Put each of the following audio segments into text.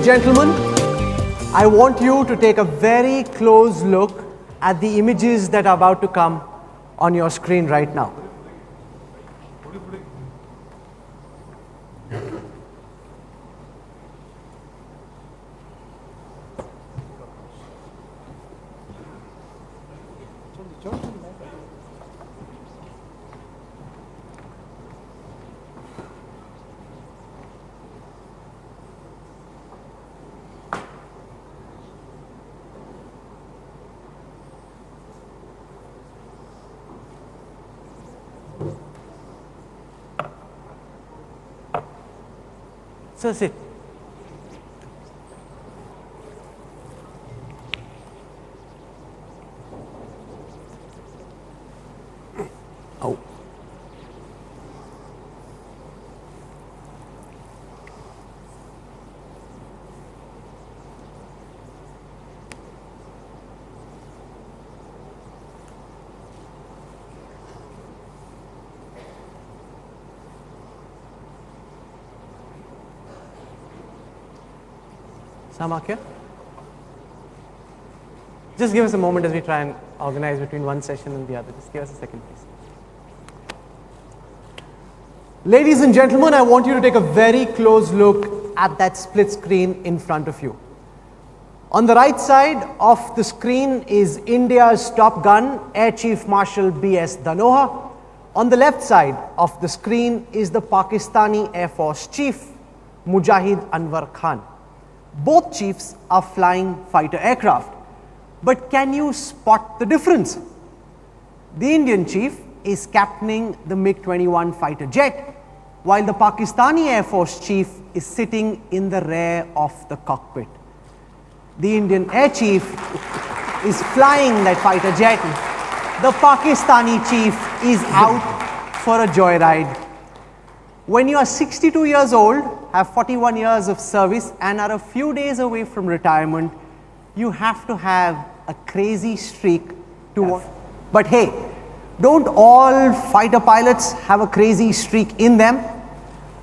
gentlemen, I want you to take a very close look at the images that are about to come on your screen right now. So sit. Oh. Samakya? Just give us a moment as we try and organize between one session and the other. Just give us a second, please. Ladies and gentlemen, I want you to take a very close look at that split screen in front of you. On the right side of the screen is India's top gun, Air Chief Marshal B.S. Dhanoa. On the left side of the screen is the Pakistani Air Force Chief, Mujahid Anwar Khan. Both chiefs are flying fighter aircraft. But can you spot the difference? The Indian chief is captaining the MiG-21 fighter jet, while the Pakistani Air Force chief is sitting in the rear of the cockpit. The Indian air chief is flying that fighter jet. The Pakistani chief is out for a joyride. When you are 62 years old, have 41 years of service and are a few days away from retirement, you have to have a crazy streak to watch. But hey, don't all fighter pilots have a crazy streak in them?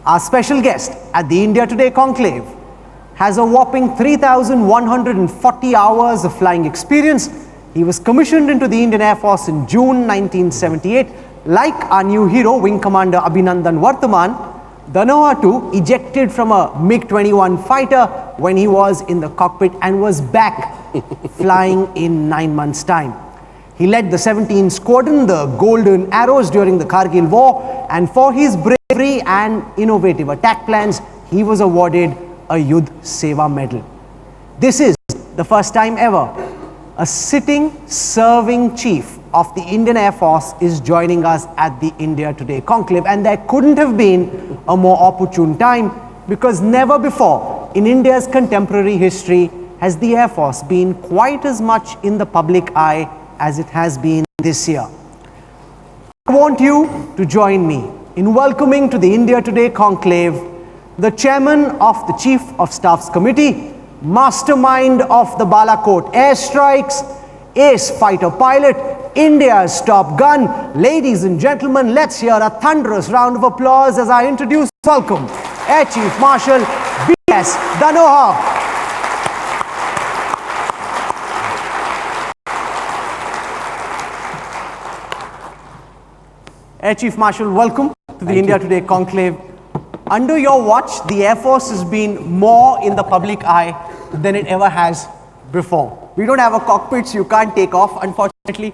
Our special guest at the India Today conclave has a whopping 3,140 hours of flying experience. He was commissioned into the Indian Air Force in June 1978. Like our new hero, Wing Commander Abhinandan Varthaman, Dhanoa too ejected from a MiG-21 fighter when he was in the cockpit and was back flying in 9 months' time. He led the 17th Squadron, the Golden Arrows, during the Kargil War, and for his bravery and innovative attack plans, he was awarded a Yudh Seva Medal. This is the first time ever a sitting serving chief of the Indian Air Force is joining us at the India Today conclave, and there couldn't have been a more opportune time, because never before in India's contemporary history has the Air Force been quite as much in the public eye as it has been this year. I want you to join me in welcoming to the India Today conclave the chairman of the Chief of Staff's Committee, mastermind of the Balakot airstrikes, ace fighter pilot, India's top gun. Ladies and gentlemen, let's hear a thunderous round of applause as I introduce, welcome, Air Chief Marshal B.S. Dhanoa. Air Chief Marshal, welcome to the India Today conclave. Under your watch, the Air Force has been more in the public eye than it ever has before. We don't have a cockpit, so you can't take off, unfortunately.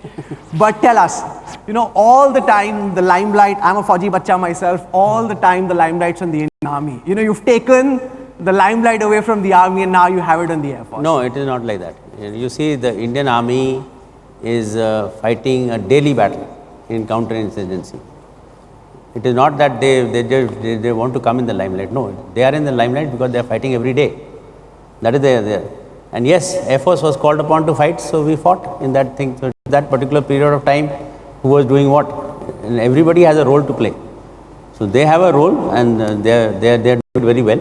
But tell us, you know, all the time the limelight, I'm a Fauji Bacha myself, all the time the limelight's on the Indian Army. You know, you've taken the limelight away from the Army and now you have it on the Air Force. No, it is not like that. You see, the Indian Army is fighting a daily battle in counterinsurgency. It is not that they want to come in the limelight. No, they are in the limelight because they are fighting every day. That is there. And yes, Air Force was called upon to fight, so we fought in that thing. So that particular period of time, who was doing what? And everybody has a role to play. So they have a role, and they are doing it very well.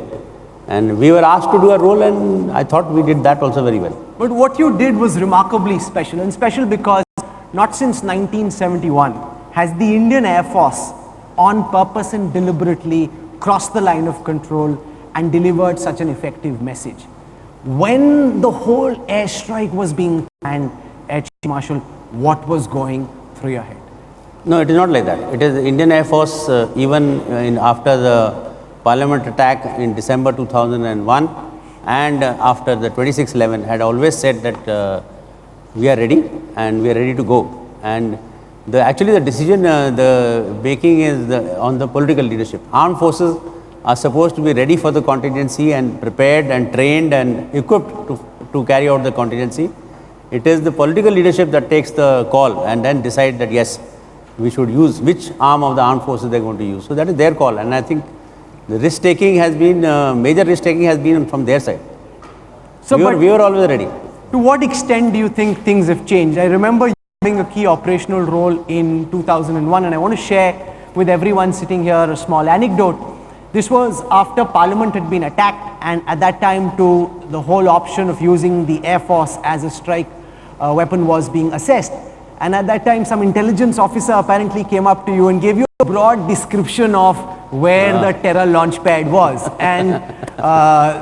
And we were asked to do a role, and I thought we did that also very well. But what you did was remarkably special, and special because not since 1971 has the Indian Air Force on purpose and deliberately crossed the line of control and delivered such an effective message. When the whole airstrike was being planned, Air Chief Marshal, what was going through your head? No, it is not like that. It is the Indian Air Force, even after the Parliament attack in December 2001 and after the 26/11, had always said that we are ready and we are ready to go. And actually the decision, the making is on the political leadership. Armed forces are supposed to be ready for the contingency and prepared and trained and equipped to carry out the contingency. It is the political leadership that takes the call and then decide that yes, we should use which arm of the armed forces they are going to use. So that is their call, and I think the risk taking has been, major risk taking has been from their side. So we were always ready. To what extent do you think things have changed? I remember you having a key operational role in 2001, and I want to share with everyone sitting here a small anecdote. This was after Parliament had been attacked, and at that time too, the whole option of using the Air Force as a strike weapon was being assessed. And at that time, some intelligence officer apparently came up to you and gave you a broad description of where the terror launch pad was. And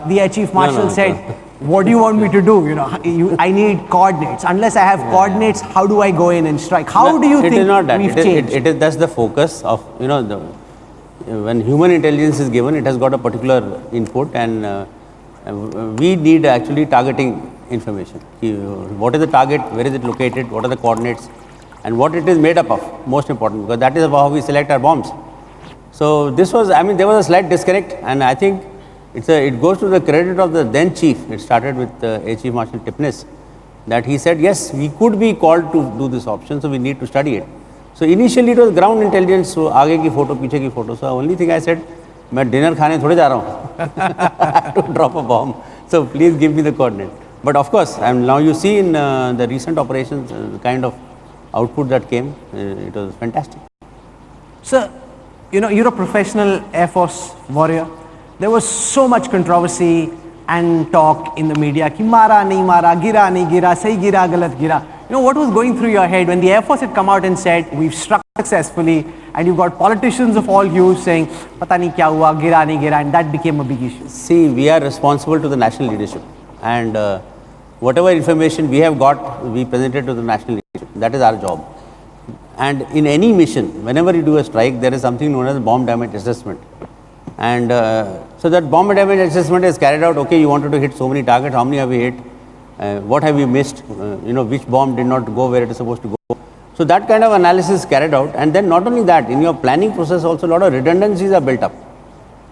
the Air Chief Marshal said, what do you want me to do? I need coordinates. Unless I have coordinates, how do I go in and strike? How do you think we've changed? That's the focus of, when human intelligence is given, it has got a particular input, and we need actually targeting information. What is the target, where is it located, what are the coordinates, and what it is made up of, most important, because that is how we select our bombs. So this was, there was a slight disconnect, and I think it goes to the credit of the then chief. It started with Air Chief Marshal Tipnis, that he said, yes, we could be called to do this option, so we need to study it. So initially it was ground intelligence, so आगे की photo, पीछे की photo. So only thing I said, मैं dinner खाने थोड़े जा रहा हूँ to drop a bomb. So please give me the coordinate. But of course, and now you see in the recent operations, the kind of output that came, it was fantastic. Sir, you're a professional Air Force warrior. There was so much controversy and talk in the media कि मारा नहीं मारा, गिरा नहीं गिरा, सही गिरा, गलत गिरा. What was going through your head when the Air Force had come out and said, we've struck successfully, and you've got politicians of all hues saying, pata nahi kya hua, gira nahi gira, and that became a big issue? See, we are responsible to the national leadership, and whatever information we have got, we presented to the national leadership. That is our job. And in any mission, whenever you do a strike, there is something known as bomb damage assessment. And so that bomb damage assessment is carried out. Okay, you wanted to hit so many targets, how many have you hit? What have you missed? Which bomb did not go where it is supposed to go? So that kind of analysis is carried out, and then not only that, in your planning process also a lot of redundancies are built up.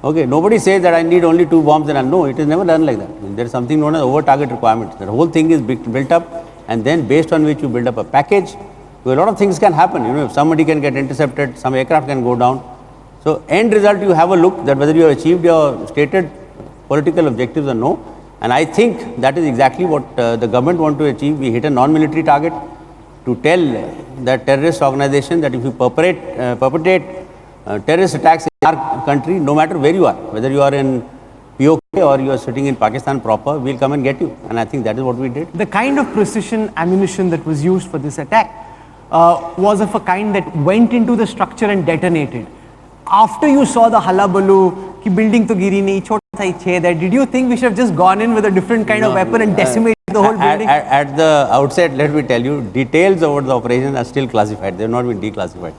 Okay, nobody says that I need only 2 bombs, and no, it is never done like that. There is something known as over target requirements. The whole thing is built up, and then based on which you build up a package. A lot of things can happen. If somebody can get intercepted, some aircraft can go down. So end result, you have a look that whether you have achieved your stated political objectives or no. And I think that is exactly what the government want to achieve. We hit a non-military target to tell that terrorist organization that if you perpetrate terrorist attacks in our country, no matter where you are, whether you are in POK or you are sitting in Pakistan proper, we'll come and get you. And I think that is what we did. The kind of precision ammunition that was used for this attack was of a kind that went into the structure and detonated. After you saw the hullabaloo, ki building to giri nahi, chota sa hi chhed hai, did you think we should have just gone in with a different kind of weapon and decimated the whole building? At the outset, let me tell you, details about the operation are still classified. They have not been declassified.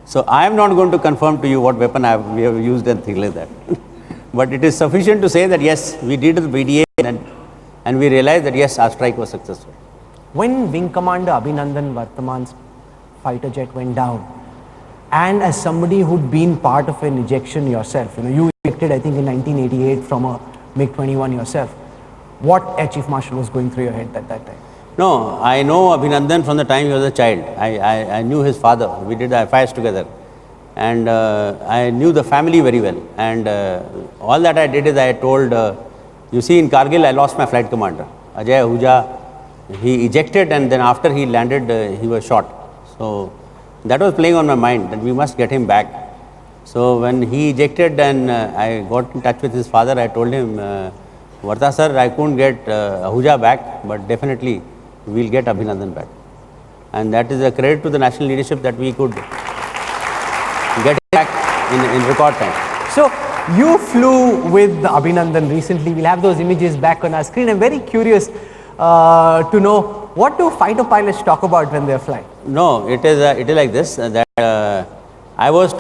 So I am not going to confirm to you what weapon we have used and things like that. But it is sufficient to say that yes, we did the BDA and we realized that yes, our strike was successful. When Wing Commander Abhinandan Vartaman's fighter jet went down, and as somebody who'd been part of an ejection yourself, you ejected I think in 1988 from a MiG-21 yourself, what Air Chief Marshal was going through your head at that time? No, I know Abhinandan from the time he was a child. I knew his father. We did the FIs together. And I knew the family very well. And all that I did is I told, you see in Kargil I lost my flight commander, Ajay Ahuja. He ejected and then after he landed, he was shot. So that was playing on my mind that we must get him back. So when he ejected and I got in touch with his father, I told him, Varta sir, I couldn't get Ahuja back, but definitely we'll get Abhinandan back. And that is a credit to the national leadership that we could get him back in record time. So You flew with Abhinandan recently. We'll have those images back on our screen. I'm very curious to know, what do fighter pilots talk about when they're flying? No, it is like this, that I was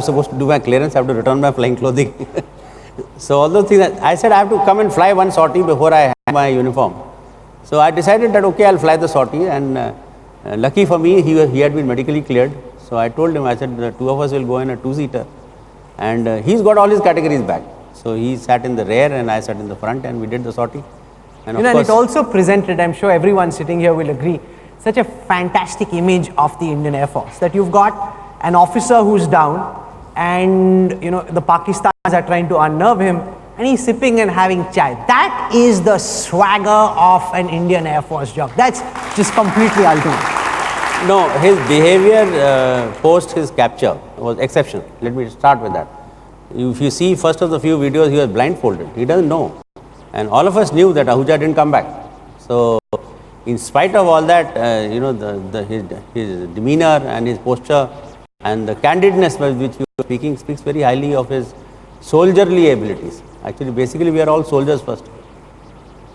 supposed to do my clearance, I have to return my flying clothing. So all those things, I said I have to come and fly one sortie before I have my uniform. So I decided that okay, I'll fly the sortie, and lucky for me, he had been medically cleared. So I told him, I said the two of us will go in a two-seater, and he's got all his categories back. So he sat in the rear and I sat in the front, and we did the sortie. And and it also presented, I'm sure everyone sitting here will agree, such a fantastic image of the Indian Air Force, that you've got an officer who's down, and the Pakistanis are trying to unnerve him, and he's sipping and having chai. That is the swagger of an Indian Air Force job. That's just completely ultimate. No, his behavior post his capture was exceptional. Let me start with that. If you see first of the few videos, he was blindfolded. He doesn't know. And all of us knew that Ahuja didn't come back. So, in spite of all that, his demeanor and his posture and the candidness with which you are speaking speaks very highly of his soldierly abilities. Actually, basically, we are all soldiers first.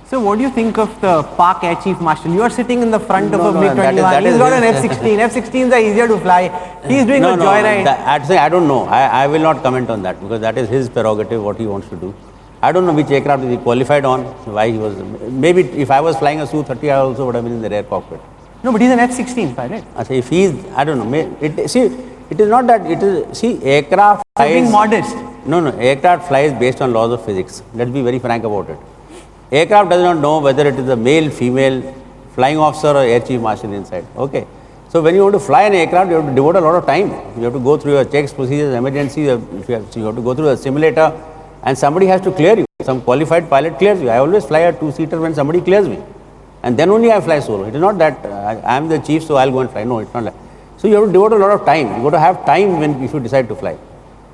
So what do you think of the Pak Air Chief Marshal? You are sitting in the front of a MiG-21. He's got an F-16. F-16s are easier to fly. He's doing a joyride. I don't know. I will not comment on that, because that is his prerogative, what he wants to do. I don't know which aircraft is he qualified on, why he was. Maybe if I was flying a Su-30, I also would have been in the rear cockpit. No, but he's an F-16 pilot. If he is, I don't know. It is not that. It is, see, aircraft flies. Being modest. No, aircraft flies based on laws of physics. Let's be very frank about it. Aircraft does not know whether it is a male, female, flying officer or air chief marshal inside. Okay. So when you want to fly an aircraft, you have to devote a lot of time. You have to go through your checks, procedures, emergencies. You have to go through a simulator, and somebody has to clear you. Some qualified pilot clears you. I always fly a two-seater when somebody clears me, and then only I fly solo. It is not that I am the chief, so I'll go and fly. No, it's not like. So you have to devote a lot of time. You got to have time if you decide to fly.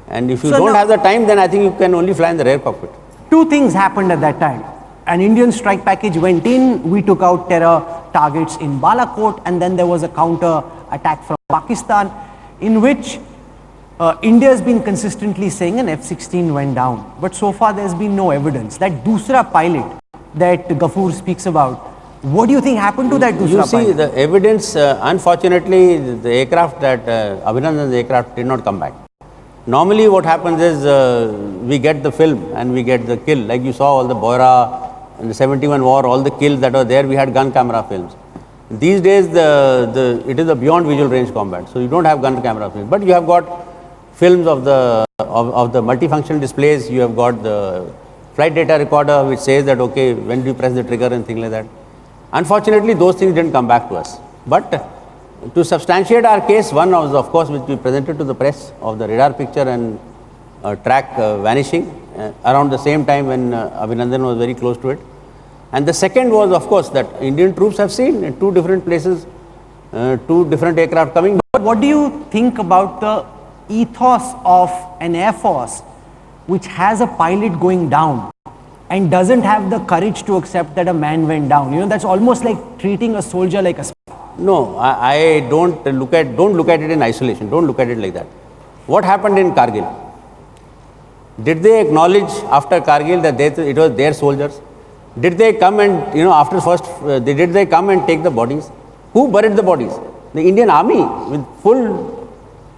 And if you don't have the time, then I think you can only fly in the rear cockpit. Two things happened at that time. An Indian strike package went in, we took out terror targets in Balakot, and then there was a counter attack from Pakistan, in which India has been consistently saying an F-16 went down. But so far there's been no evidence. That Dusra pilot that Ghafoor speaks about, what do you think happened to that Dusra pilot? You see, the evidence, unfortunately, the aircraft that Abhinandan's aircraft did not come back. Normally what happens is we get the film and we get the kill. Like you saw all the Boira and the 71 war, all the kills that were there, we had gun camera films. These days it is a beyond visual range combat, so you don't have gun camera films, but you have got films of the multifunction displays. You have got the flight data recorder which says that okay, when do you press the trigger and things like that. Unfortunately, those things didn't come back to us. But to substantiate our case, one was of course which we presented to the press of the radar picture and track vanishing around the same time when Abhinandan was very close to it. And the second was of course that Indian troops have seen in two different places, two different aircraft coming. But what do you think about the ethos of an air force which has a pilot going down and doesn't have the courage to accept that a man went down? That's almost like treating a soldier like a spy. No, I don't look at it in isolation. Don't look at it like that. What happened in Kargil? Did they acknowledge after Kargil that it was their soldiers? Did they come and after first? Did they come and take the bodies? Who buried the bodies? The Indian Army with full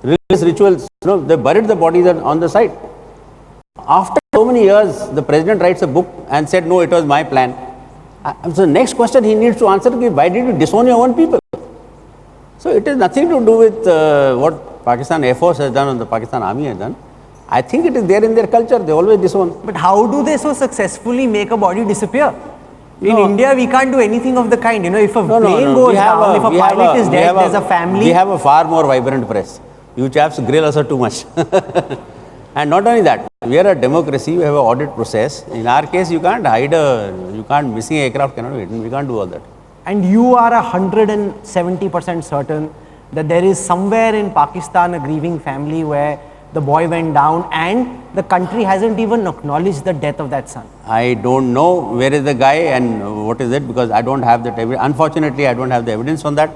religious rituals. They buried the bodies on the site. After so many years, the president writes a book and said, "No, it was my plan." So next question he needs to answer is, why did you disown your own people? So it has nothing to do with what Pakistan Air Force has done or the Pakistan Army has done. I think it is there in their culture. They always disown. But how do they so successfully make a body disappear? In India, we can't do anything of the kind. If a plane goes down, if a pilot is dead, there's a family. We have a far more vibrant press. You chaps grill us too much. And not only that, we are a democracy. We have an audit process. In our case, you can't hide missing aircraft cannot be hidden. We can't do all that. And you are 170% certain that there is somewhere in Pakistan a grieving family where the boy went down and the country hasn't even acknowledged the death of that son. I don't know where is the guy and what is it, because I don't have that evidence. Unfortunately, I don't have the evidence on that.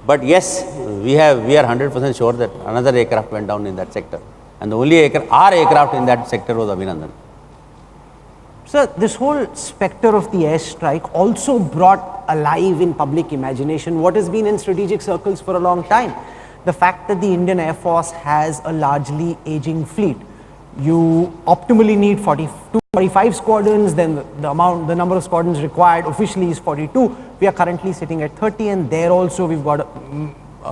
But yes, we are 100% sure that another aircraft went down in that sector. And the only our aircraft in that sector was Abhinandan. Sir, this whole spectre of the airstrike also brought alive in public imagination what has been in strategic circles for a long time. The fact that the Indian Air Force has a largely aging fleet. You optimally need 45 squadrons, then the number of squadrons required officially is 42. We are currently sitting at 30, and there also we've got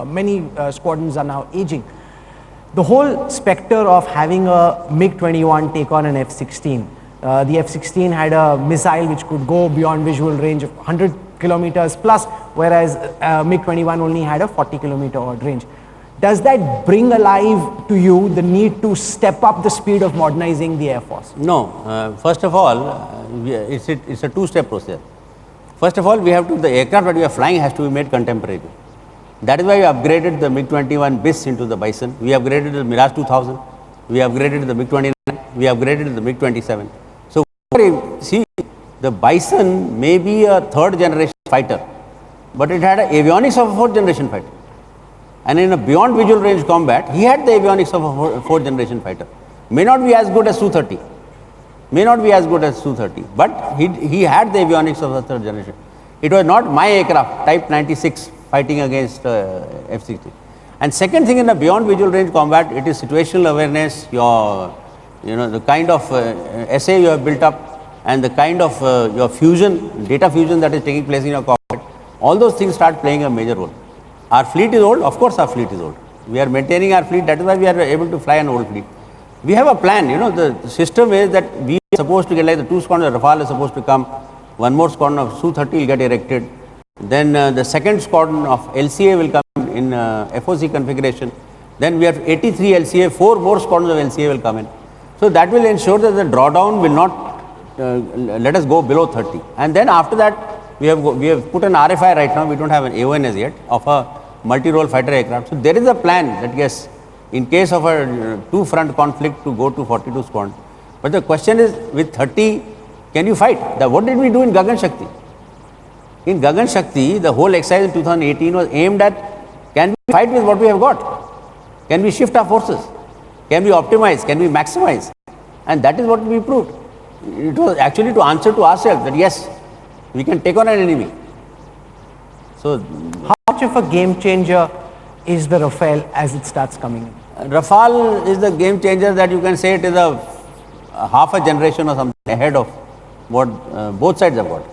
many squadrons are now aging. The whole spectre of having a MiG-21 take on an F-16. The F-16 had a missile which could go beyond visual range of 100 kilometers plus, whereas MiG-21 only had a 40 kilometer odd range. Does that bring alive to you the need to step up the speed of modernizing the Air Force? No. First of all, it's a two-step process. First of all, the aircraft that we are flying has to be made contemporary. That is why we upgraded the MiG-21 BIS into the Bison. We upgraded the Mirage 2000. We upgraded the MiG-29. We upgraded the MiG-27. So, see, the Bison may be a third generation fighter, but it had avionics of a fourth generation fighter. And in a beyond visual range combat, he had the avionics of a fourth generation fighter. May not be as good as Su-30. But he had the avionics of the third generation. It was not my aircraft, Type 96, fighting against F-16. And second thing, in a beyond visual range combat, it is situational awareness, the kind of essay you have built up, and the kind of your fusion, data fusion that is taking place in your cockpit. All those things start playing a major role. Our fleet is old, of course our fleet is old. We are maintaining our fleet, that is why we are able to fly an old fleet. We have a plan, the system is that we are supposed to get, like the 2 squadrons of Rafale is supposed to come, one more squadron of Su-30 will get erected, then the second squadron of LCA will come in FOC configuration, then we have 83 LCA, 4 more squadrons of LCA will come in. So that will ensure that the drawdown will not let us go below 30. And then after that, we have put an RFI right now, we don't have an AON as yet, of a multi-role fighter aircraft. So there is a plan that yes, in case of a two-front conflict, to go to 42 squadrons. But the question is, with 30, can you fight? What did we do in Gagan Shakti? In Gagan Shakti, the whole exercise in 2018 was aimed at, can we fight with what we have got? Can we shift our forces? Can we optimize? Can we maximize? And that is what we proved. It was actually to answer to ourselves that yes, we can take on an enemy. So, how much of a game changer is the Rafale as it starts coming in? Rafale is the game changer that you can say it is a half a generation or something ahead of what both sides have got.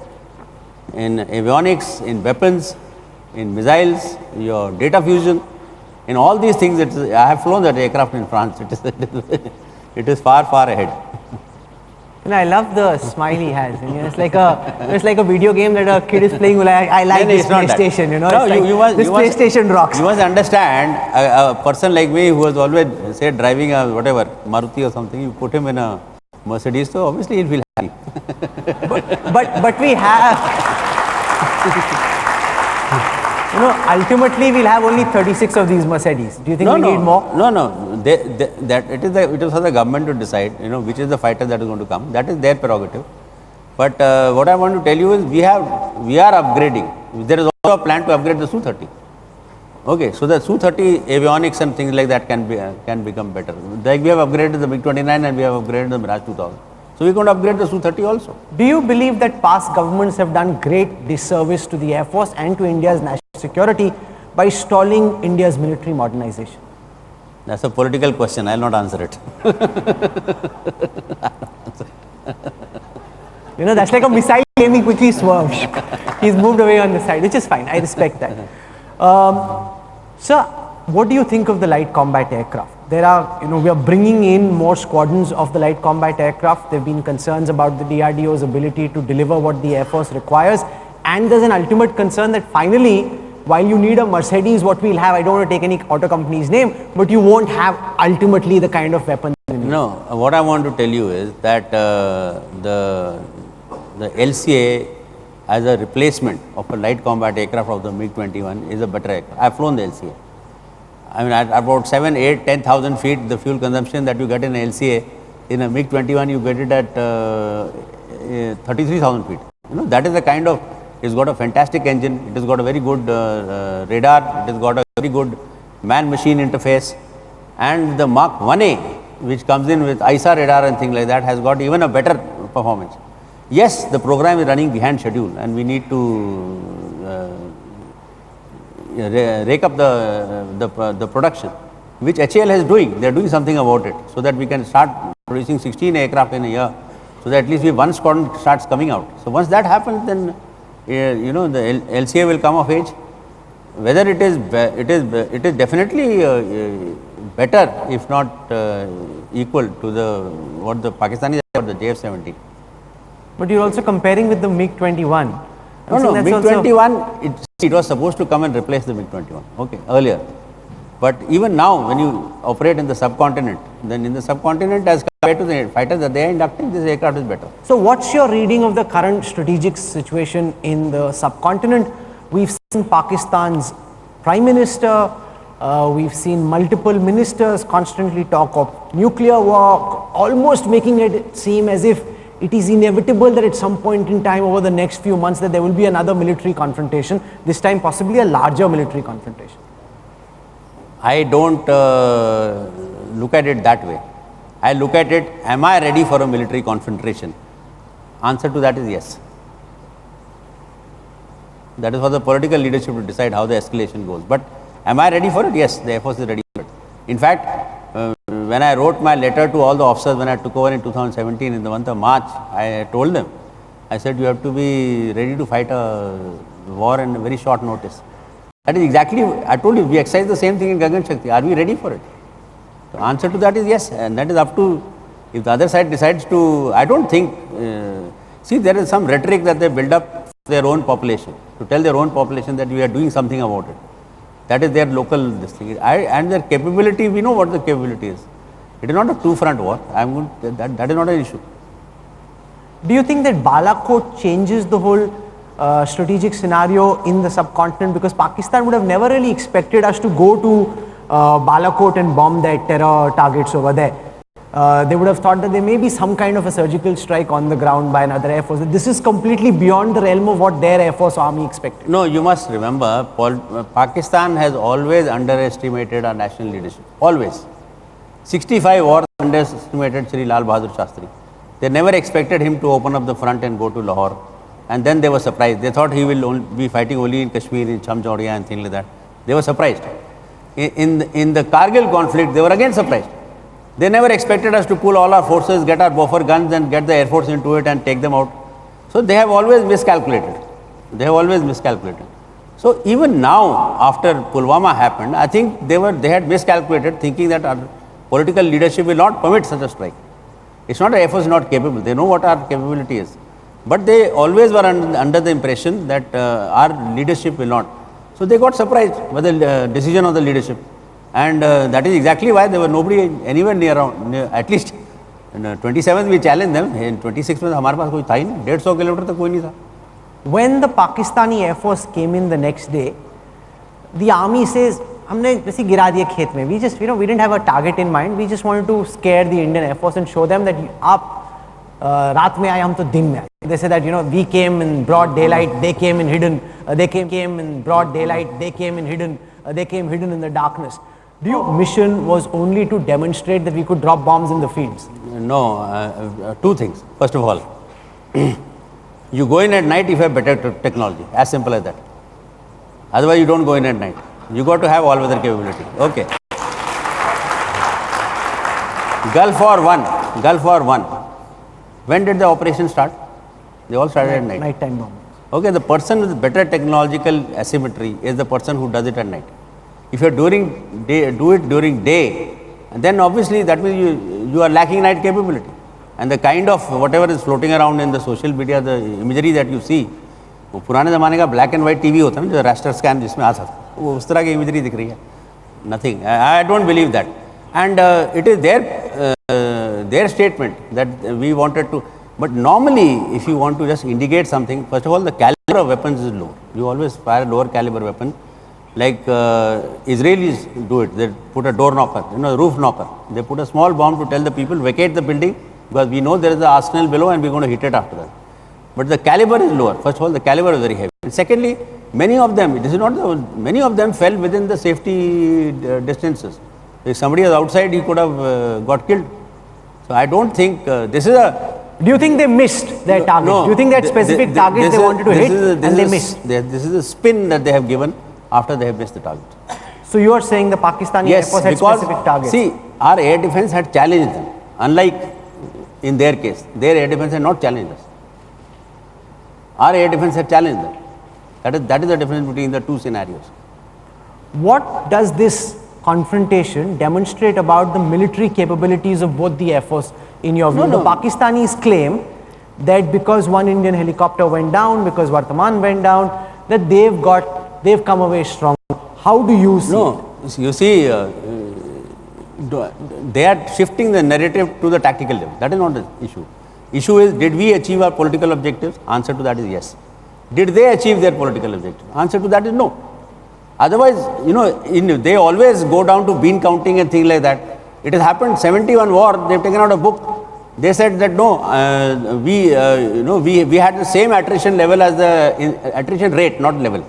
In avionics, in weapons, in missiles, your data fusion, in all these things. I have flown that aircraft in France. It is far, far ahead. And I love the smile he has. It's like a video game that a kid is playing. I like this PlayStation. This PlayStation rocks. You must understand a person like me who was always driving a whatever Maruti or something. You put him in a Mercedes, so obviously he'll feel happy. but we have. Ultimately we'll have only 36 of these Mercedes. Do you think we need more? No. It is for the government to decide, which is the fighter that is going to come. That is their prerogative. But what I want to tell you is we are upgrading. There is also a plan to upgrade the Su-30. Okay, so the Su-30 avionics and things like that can become better. Like we have upgraded the MiG-29 and we have upgraded the Mirage 2000. So we are going to upgrade the Su-30 also. Do you believe that past governments have done great disservice to the Air Force and to India's national security by stalling India's military modernization? That's a political question. I will not answer it. That's like a missile game. He quickly swerved. He's moved away on the side, which is fine. I respect that. Sir, what do you think of the light combat aircraft? We are bringing in more squadrons of the light combat aircraft. There have been concerns about the DRDO's ability to deliver what the Air Force requires. And there's an ultimate concern that finally, while you need a Mercedes, what we'll have, I don't want to take any auto company's name, but you won't have ultimately the kind of weapons. No, what I want to tell you is that the LCA as a replacement of a light combat aircraft of the MiG-21 is a better aircraft. I have flown the LCA. I mean, at about 7, 8, 10,000 feet, the fuel consumption that you get in LCA, in a MiG-21, you get it at 33,000 feet. That is the kind of, it's got a fantastic engine, it has got a very good radar, it has got a very good man-machine interface, and the Mark 1A which comes in with ISA radar and things like that, has got even a better performance. Yes, the program is running behind schedule, and we need to rake up the production, which HAL is doing. They are doing something about it, so that we can start producing 16 aircraft in a year, so that at least one squadron starts coming out. So once that happens, then you know, the LCA will come of age. Whether it is definitely better, if not equal to what the Pakistanis have, the JF-17. But you're also comparing with the MiG-21. No, MiG-21, it was supposed to come and replace the MiG-21, okay, earlier. But even now, when you operate in the subcontinent, then in the subcontinent, as compared to the fighters that they are inducting, this aircraft is better. So what's your reading of the current strategic situation in the subcontinent? We've seen Pakistan's Prime Minister, we've seen multiple ministers constantly talk of nuclear war, almost making it seem as if it is inevitable that at some point in time over the next few months that there will be another military confrontation, this time possibly a larger military confrontation. I don't look at it that way. I look at it, am I ready for a military confrontation? Answer to that is yes. That is for the political leadership to decide how the escalation goes. But am I ready for it? Yes, the Air Force is ready for it. In fact, when I wrote my letter to all the officers when I took over in 2017 in the month of March, I told them, I said, you have to be ready to fight a war in a very short notice. That is exactly, I told you, we exercise the same thing in Gagan Shakti. Are we ready for it? The answer to that is yes, and that is up to, if the other side decides to, I don't think, see, there is some rhetoric that they build up for their own population, to tell their own population that we are doing something about it. That is their local this thing. And their capability, we know what the capability is. It is not a two-front war. That is not an issue. Do you think that Balakot changes the whole strategic scenario in the subcontinent? Because Pakistan would have never really expected us to go to Balakot and bomb their terror targets over there. They would have thought that there may be some kind of a surgical strike on the ground by another Air Force. This is completely beyond the realm of what their Air Force Army expected. No, you must remember, Pakistan has always underestimated our national leadership. Always. 65 wars underestimated Shri Lal Bahadur Shastri. They never expected him to open up the front and go to Lahore. And then they were surprised. They thought he will be fighting only in Kashmir, in Chamjaudia and things like that. They were surprised. In the Kargil conflict, they were again surprised. They never expected us to pull all our forces, get our buffer guns and get the Air Force into it and take them out. So they have always miscalculated. They have always miscalculated. So even now, after Pulwama happened, I think they had miscalculated, thinking that our political leadership will not permit such a strike. It's not that Air Force is not capable. They know what our capability is. But they always were under the impression that our leadership will not. So they got surprised by the decision of the leadership. And that is exactly why there were nobody anywhere near, at least in 27th we challenged them. In 26th में हमारे पास कोई था ही नहीं, 150 kilometre तक कोई नहीं था. When the Pakistani Air Force came in the next day, the army says, हमने जैसे गिरा दिए खेत में. We just, we didn't have a target in mind. We just wanted to scare the Indian Air Force and show them that आप रात में आए, हम तो दिन में आए. They said that, we came in broad daylight, they came in hidden. They came in broad daylight, they came in hidden. They came hidden in the darkness. Your mission was only to demonstrate that we could drop bombs in the fields. No, two things. First of all, you go in at night if you have better technology, as simple as that. Otherwise, you don't go in at night. You got to have all-weather capability. Okay. Gulf War 1. When did the operation start? They all started at night. Nighttime bombing. Okay, the person with better technological asymmetry is the person who does it at night. If you are do it during day, then obviously that means you are lacking night capability. And the kind of whatever is floating around in the social media, the imagery that you see, वो पुराने ज़माने का black and white TV होता है ना, जो raster scan जिसमें आ सकता, वो उस तरह की imagery दिख रही है. Nothing. I don't believe that. And it is their statement that we wanted to. But normally, if you want to just indicate something, first of all, the caliber of weapons is low. You always fire lower caliber weapon. Like Israelis do it. They put a door knocker, roof knocker. They put a small bomb to tell the people vacate the building because we know there is an arsenal below and we're going to hit it after that. But the caliber is lower. First of all, the caliber is very heavy. And secondly, many of them fell within the safety distances. If somebody was outside, he could have got killed. So I don't think this is a. Do you think they missed their target? No, Do you think that specific target they wanted to hit and they missed? This is a spin that they have given after they have missed the target. So you are saying the Pakistani Air Force had specific targets? See, our air defense had challenged them. Unlike in their case, their air defense had not challenged us. Our air defense had challenged them. That is the difference between the two scenarios. What does this confrontation demonstrate about the military capabilities of both the Air Force in your view? The Pakistanis claim that because one Indian helicopter went down, because Vartaman went down, that they've come away strong. How do you see it? You see, they are shifting the narrative to the tactical level. That is not the issue. Issue is, did we achieve our political objectives? Answer to that is yes. Did they achieve their political objectives? Answer to that is no. Otherwise, they always go down to bean counting and things like that. It has happened 71 war. They've taken out a book. They said that no, we had the same attrition level as the attrition rate, not level,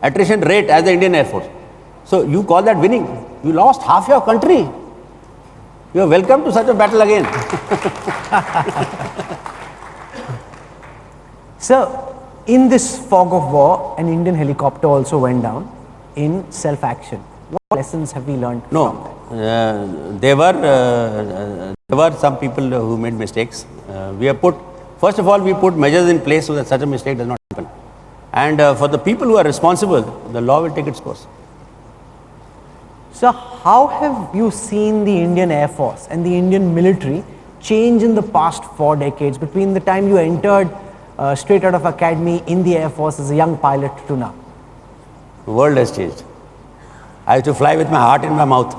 attrition rate as the Indian Air Force. So you call that winning? You lost half your country. You are welcome to such a battle again. Sir, in this fog of war, an Indian helicopter also went down in self-action. What lessons have we learned from that? There were some people who made mistakes. First of all, we put measures in place so that such a mistake does not happen. And for the people who are responsible, the law will take its course. So how have you seen the Indian Air Force and the Indian military change in the past 4 decades between the time you entered straight out of academy in the Air Force as a young pilot to now? The world has changed. I used to fly with my heart in my mouth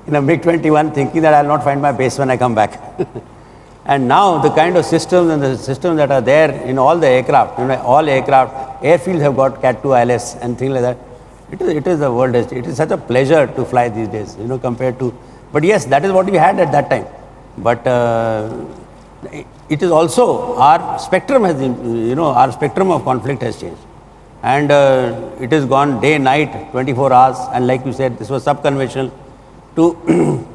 in a MiG-21 thinking that I will not find my base when I come back. And now the kind of systems and the systems that are there in all the aircraft, all aircraft, airfields have got Cat 2 ILS and things like that. It is the world. It is such a pleasure to fly these days, compared to. But yes, that is what we had at that time. But it is also our spectrum has, our spectrum of conflict has changed, and it has gone day, night, 24 hours. And like you said, this was sub-conventional to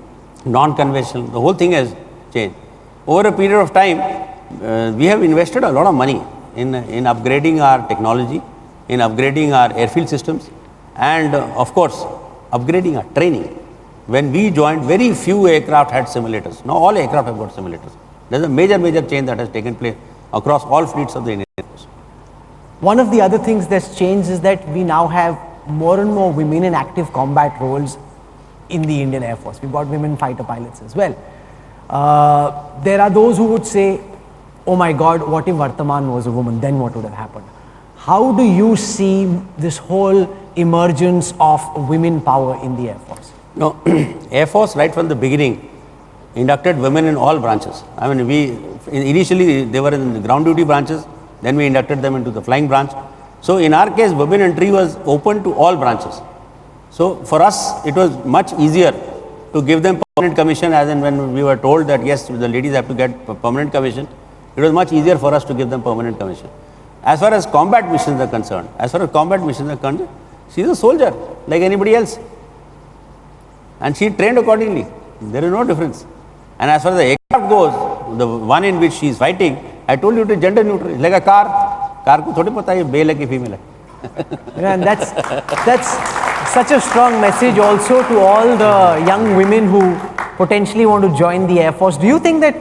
non-conventional. The whole thing has changed over a period of time. We have invested a lot of money in upgrading our technology, in upgrading our airfield systems, and of course upgrading our training. When we joined, very few aircraft had simulators. Now all aircraft have got simulators. There is a major change that has taken place across all fleets of the Indian Air Force. One of the other things that's changed is that we now have more and more women in active combat roles in the Indian Air Force. We've got women fighter pilots as well. There are those who would say, oh my God, what if Vartaman was a woman? Then what would have happened? How do you see this whole emergence of women power in the Air Force? No, Air Force right from the beginning inducted women in all branches. I mean, initially they were in the ground duty branches, then we inducted them into the flying branch. So in our case, women entry was open to all branches. So for us, it was much easier to give them permanent commission, as in when we were told that yes, the ladies have to get permanent commission, it was much easier for us to give them permanent commission. As far as combat missions are concerned, she is a soldier like anybody else, and she trained accordingly. There is no difference. And as far as the aircraft goes, the one in which she is fighting, I told you it is gender neutral. It's like a car. Car ko thodi pata hai male hai ki female hai. And that's such a strong message also to all the young women who potentially want to join the Air Force. Do you think that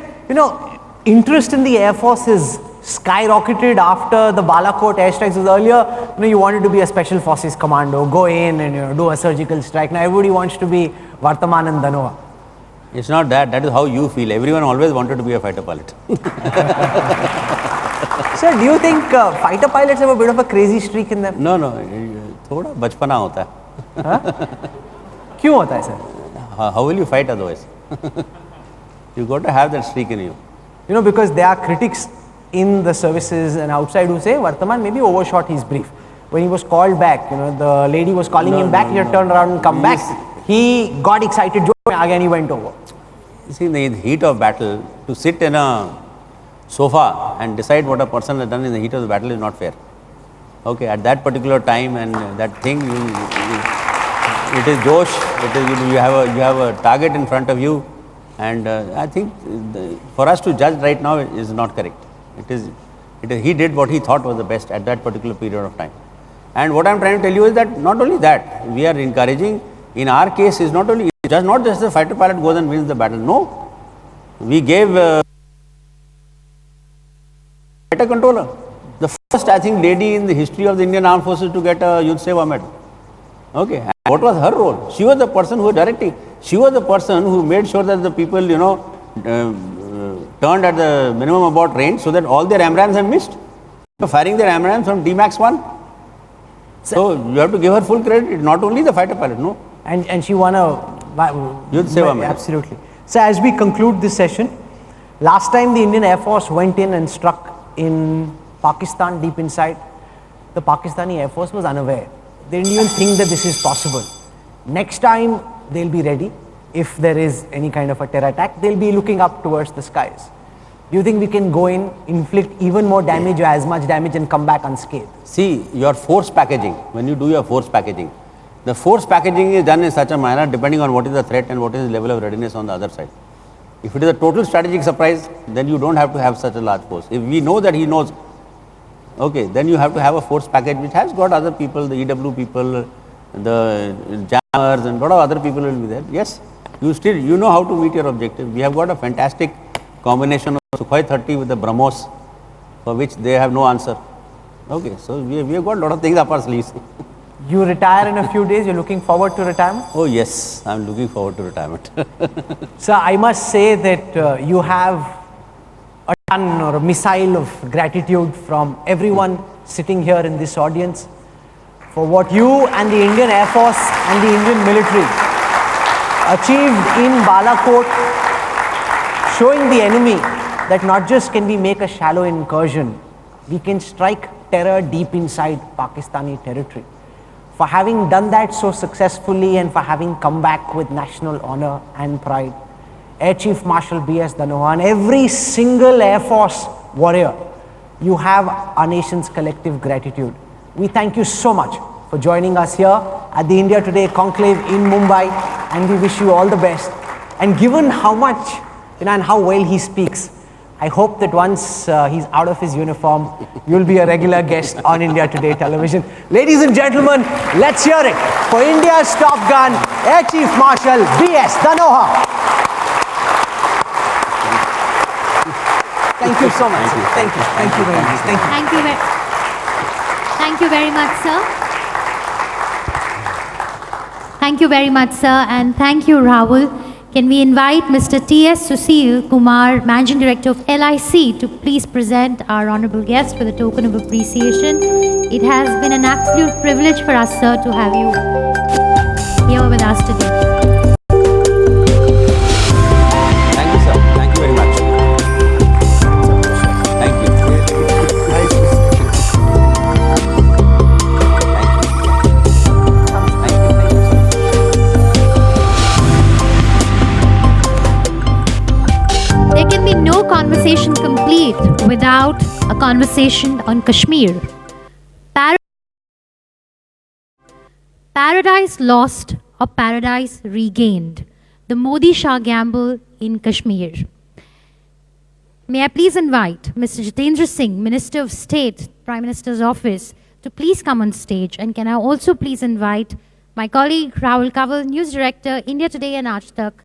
interest in the Air Force is skyrocketed after the Balakot airstrikes? Earlier, you wanted to be a special forces commando, go in and do a surgical strike. Now everybody wants to be Vartaman and Dhanova. It's not that. That is how you feel. Everyone always wanted to be a fighter pilot. Sir, do you think fighter pilots have a bit of a crazy streak in them? No. थोड़ा बचपना होता है. क्यों होता है, sir? How will you fight otherwise? You got to have that streak in you. Because there are critics in the services and outside who say Vartaman maybe overshot his brief. When he was called back, the lady was calling him back, he had turned around and come back. He got excited, again he went over. You see, in the heat of battle, to sit in a sofa and decide what a person has done in the heat of the battle is not fair. Okay, at that particular time and that thing, it is Josh. It is you have a target in front of you, and I think for us to judge right now is not correct. He did what he thought was the best at that particular period of time. And what I am trying to tell you is that not only that, we are encouraging. In our case, is not just the fighter pilot goes and wins the battle. No, we gave fighter controller, the first I think lady in the history of the Indian Armed Forces to get a Yudh Seva medal. Okay, and what was her role? She was the person who was directing. She was the person who made sure that the people, turned at the minimum abort range so that all their AMRAAMs have missed. Firing their AMRAAMs from D-Max 1. So you have to give her full credit. It's not only the fighter pilot, no. And she won a Yudh Seva medal. Absolutely. So as we conclude this session, last time the Indian Air Force went in and struck in Pakistan deep inside, the Pakistani Air Force was unaware. They didn't even think that this is possible. Next time they'll be ready. If there is any kind of a terror attack, they'll be looking up towards the skies. Do you think we can go in, inflict even more damage or as much damage and come back unscathed? See, your force packaging, when you do your force packaging, the force packaging is done in such a manner depending on what is the threat and what is the level of readiness on the other side. If it is a total strategic surprise, then you don't have to have such a large force. If we know that he knows, okay, then you have to have a force package which has got other people, the EW people, the jammers and a lot of other people will be there. Yes, you know how to meet your objective. We have got a fantastic combination of Sukhoi 30 with the BrahMos, for which they have no answer. Okay, so we have got a lot of things up our sleeves. You retire in a few days, you're looking forward to retirement? Oh yes, I'm looking forward to retirement. Sir, I must say that you have a ton or a missile of gratitude from everyone sitting here in this audience for what you and the Indian Air Force and the Indian military achieved in Balakot, showing the enemy that not just can we make a shallow incursion, we can strike terror deep inside Pakistani territory. For having done that so successfully and for having come back with national honor and pride, Air Chief Marshal B.S. Dhanoa and every single Air Force warrior, you have our nation's collective gratitude. We thank you so much for joining us here at the India Today conclave in Mumbai, and we wish you all the best. And given how much and how well he speaks, I hope that once he's out of his uniform, you'll be a regular guest on India Today television. Ladies and gentlemen, let's hear it for India's top gun, Air Chief Marshal B.S. Dhanoa. Thank you so much. Thank you. Thank you very much. Thank you. Thank you very much, sir. Thank you very much, sir, and thank you, Rahul. Can we invite Mr. T.S. Susil Kumar, Managing Director of LIC, to please present our honorable guest with a token of appreciation. It has been an absolute privilege for us, sir, to have you here with us today. Thank you, sir. Thank you very much. Thank you. There can be no conversation complete without a conversation on Kashmir. Paradise lost or paradise regained. The Modi Shah gamble in Kashmir. May I please invite Mr. Jitendra Singh, Minister of State, Prime Minister's Office, to please come on stage. And can I also please invite my colleague Rahul Kanwal, News Director, India Today and Aaj Tak,